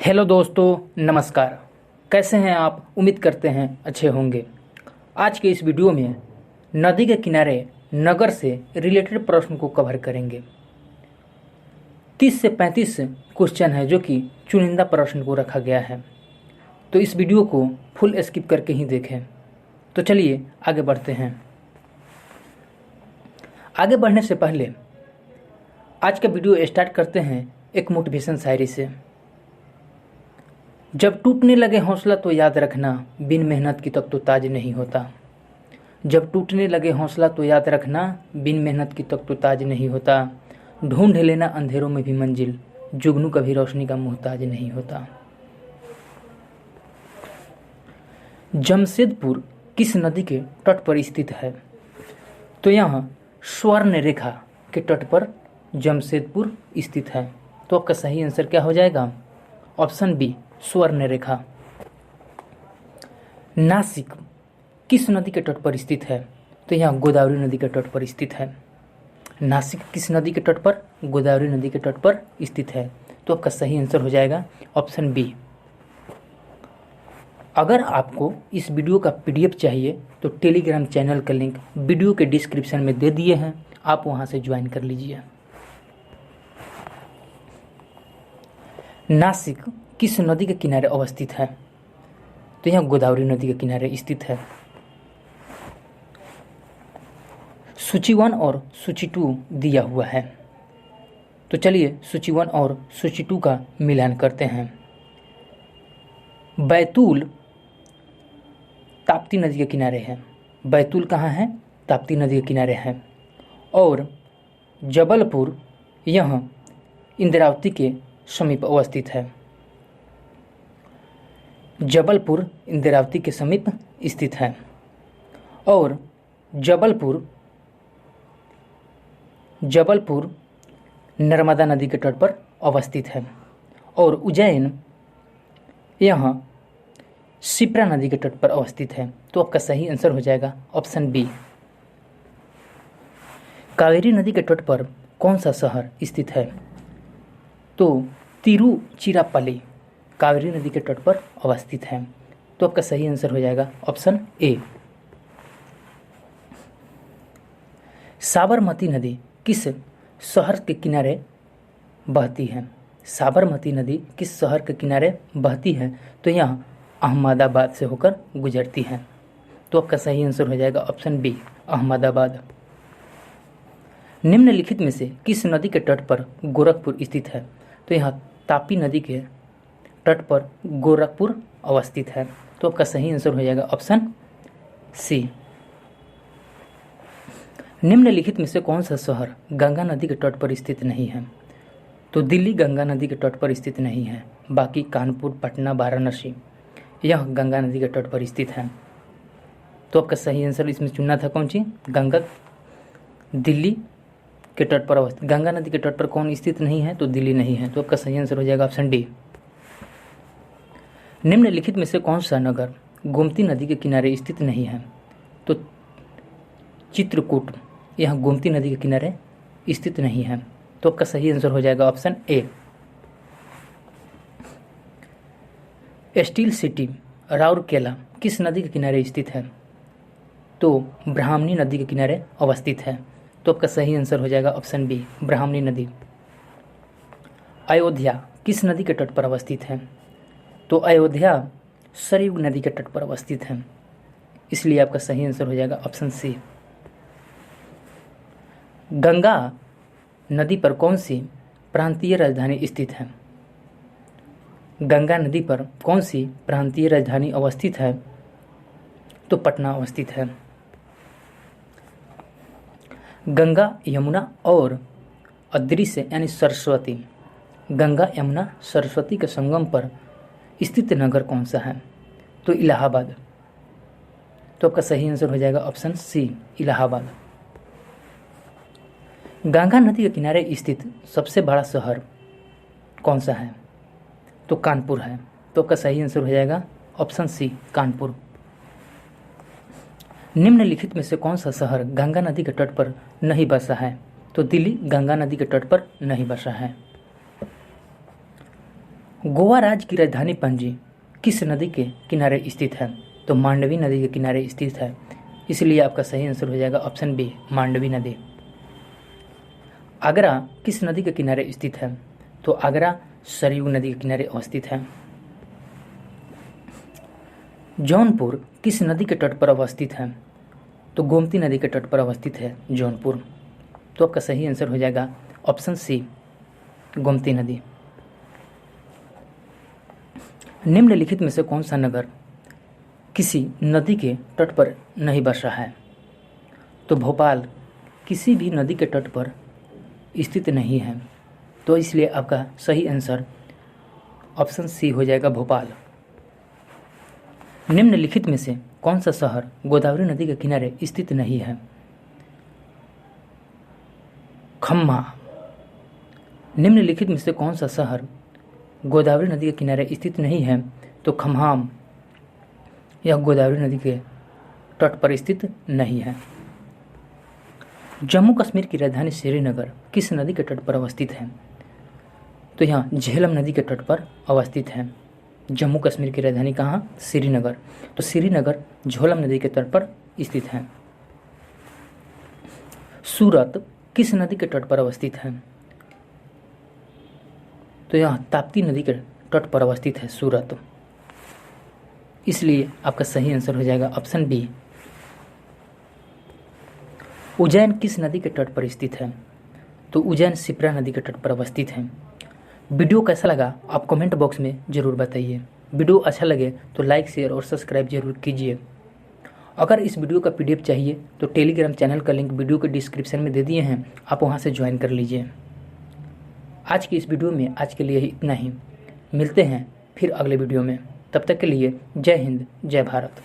Hello दोस्तों, नमस्कार। कैसे हैं आप? उम्मीद करते हैं अच्छे होंगे। आज के इस वीडियो में नदी के किनारे नगर से रिलेटेड प्रश्न को कवर करेंगे। 30 से 35 क्वेश्चन है जो कि चुनिंदा प्रश्न को रखा गया है, तो इस वीडियो को फुल स्किप करके ही देखें। तो चलिए आगे बढ़ते हैं। आगे बढ़ने से पहले आज का वीडियो स्टार्ट करते हैं एक मोटिवेशन शायरी से। जब टूटने लगे हौसला तो याद रखना, बिन मेहनत की तक तो ताज नहीं होता। जब टूटने लगे हौसला तो याद रखना, बिन मेहनत की तक तो ताज नहीं होता। ढूंढ लेना अंधेरों में भी मंजिल, जुगनू कभी रोशनी का मोहताज नहीं होता। जमशेदपुर किस नदी के तट पर स्थित है? तो यहाँ स्वर्ण रेखा के तट पर जमशेदपुर स्थित है। तो आपका सही आंसर क्या हो जाएगा? ऑप्शन बी, स्वर्ण रेखा। नासिक किस नदी के तट पर स्थित है? तो यहाँ गोदावरी नदी के तट पर स्थित है। नासिक किस नदी के तट पर? गोदावरी नदी के तट पर स्थित है। तो आपका सही आंसर हो जाएगा ऑप्शन बी। अगर आपको इस वीडियो का पीडीएफ चाहिए तो टेलीग्राम चैनल का लिंक वीडियो के डिस्क्रिप्शन में दे दिए हैं, आप वहां से ज्वाइन कर लीजिए। नासिक किस नदी के किनारे अवस्थित है? तो यहाँ गोदावरी नदी के किनारे स्थित है। सूची 1 और सूची 2 दिया हुआ है, तो चलिए सूची 1 और सूची 2 का मिलान करते हैं। बैतूल ताप्ती नदी के किनारे है। बैतूल कहाँ है? ताप्ती नदी के किनारे है। और जबलपुर यह इंद्रावती के समीप अवस्थित है। जबलपुर इंद्रावती के समीप स्थित है। और जबलपुर नर्मदा नदी के तट पर अवस्थित है। और उज्जैन यहाँ शिप्रा नदी के तट पर अवस्थित है। तो आपका सही आंसर हो जाएगा ऑप्शन बी। कावेरी नदी के तट पर कौन सा शहर स्थित है? तो तिरुचिरापल्ली कावेरी नदी के तट पर अवस्थित है। तो आपका सही आंसर हो जाएगा ऑप्शन ए। साबरमती नदी किस शहर के किनारे बहती है? साबरमती नदी किस शहर के किनारे बहती है? तो यहाँ अहमदाबाद से होकर गुजरती है। तो आपका सही आंसर हो जाएगा ऑप्शन बी, अहमदाबाद। निम्नलिखित में से किस नदी के तट पर गोरखपुर स्थित है? तो यहाँ तापी नदी के तट पर गोरखपुर अवस्थित है। तो आपका सही आंसर हो जाएगा ऑप्शन सी। निम्नलिखित में से कौन सा शहर गंगा नदी के तट पर स्थित नहीं है? तो दिल्ली गंगा नदी के तट पर स्थित नहीं है, बाकी कानपुर, पटना, वाराणसी यह गंगा नदी के तट पर स्थित है। तो आपका सही आंसर इसमें चुनना था कौन सी? गंगा दिल्ली के तट पर अवस्थित। गंगा नदी के तट पर कौन स्थित नहीं है? तो दिल्ली नहीं है। तो आपका सही आंसर हो जाएगा ऑप्शन डी। निम्नलिखित में से कौन सा नगर गोमती नदी के किनारे स्थित नहीं है? तो चित्रकूट यह गोमती नदी के किनारे स्थित नहीं है। तो आपका सही आंसर हो जाएगा option A. Steel city Rourkela किस नदी के किनारे स्थित है? तो ब्राह्मणी नदी के किनारे अवस्थित है। तो आपका सही आंसर हो जाएगा ऑप्शन बी, ब्राह्मणी नदी। अयोध्या किस नदी के तट पर अवस्थित है? तो अयोध्या सरयू नदी के तट पर अवस्थित है, इसलिए आपका सही आंसर हो जाएगा ऑप्शन सी। गंगा नदी पर कौन सी प्रांतीय राजधानी स्थित है? गंगा नदी पर कौन सी प्रांतीय राजधानी अवस्थित है? तो पटना अवस्थित है। गंगा, यमुना और अदृश्य यानी सरस्वती, गंगा यमुना सरस्वती के संगम पर स्थित नगर कौन सा है? तो इलाहाबाद। तो आपका सही आंसर हो जाएगा ऑप्शन सी, इलाहाबाद। गंगा नदी के किनारे स्थित सबसे बड़ा शहर कौन सा है? तो कानपुर है। तो आपका सही आंसर हो जाएगा ऑप्शन सी, कानपुर। निम्नलिखित में से कौन सा शहर गंगा नदी के तट पर नहीं बसा है? तो दिल्ली गंगा नदी के तट पर नहीं बसा है। गोवा राज्य की राजधानी पणजी किस नदी के किनारे स्थित है? तो मांडवी नदी के किनारे स्थित है, इसलिए आपका सही आंसर हो जाएगा ऑप्शन बी, मांडवी नदी। आगरा किस नदी के किनारे स्थित है? तो आगरा सरयू नदी के किनारे अवस्थित है। जौनपुर किस नदी के तट पर अवस्थित है? तो गोमती नदी के तट पर अवस्थित है जौनपुर। तो आपका सही आंसर हो जाएगा ऑप्शन सी, गोमती नदी। निम्नलिखित में से कौन सा नगर किसी नदी के तट पर नहीं बसा है? तो भोपाल किसी भी नदी के तट पर स्थित नहीं है, तो इसलिए आपका सही आंसर ऑप्शन सी हो जाएगा, भोपाल। निम्नलिखित में से कौन सा शहर गोदावरी नदी के किनारे स्थित नहीं है? खम्मा। निम्नलिखित में से कौन सा शहर गोदावरी नदी के किनारे स्थित नहीं है? तो खम्हाम, यह गोदावरी नदी के तट पर स्थित नहीं है। जम्मू कश्मीर की राजधानी श्रीनगर किस नदी के तट पर अवस्थित है? तो यहाँ झेलम नदी के तट पर अवस्थित है। जम्मू कश्मीर की राजधानी कहाँ? श्रीनगर। तो श्रीनगर झेलम नदी के तट पर स्थित है। सूरत किस नदी के तट पर अवस्थित है? तो यह ताप्ती नदी के तट पर अवस्थित है सूरत, इसलिए आपका सही आंसर हो जाएगा ऑप्शन बी। उज्जैन किस नदी के तट पर स्थित है? तो उज्जैन शिप्रा नदी के तट पर अवस्थित है। वीडियो कैसा लगा आप कमेंट बॉक्स में ज़रूर बताइए। वीडियो अच्छा लगे तो लाइक, शेयर और सब्सक्राइब जरूर कीजिए। अगर इस वीडियो का PDF चाहिए तो टेलीग्राम चैनल का लिंक वीडियो के डिस्क्रिप्शन में दे दिए हैं, आप वहां से ज्वाइन कर लीजिए। आज की इस वीडियो में आज के लिए इतना ही। मिलते हैं फिर अगले वीडियो में, तब तक के लिए जय हिंद, जय भारत।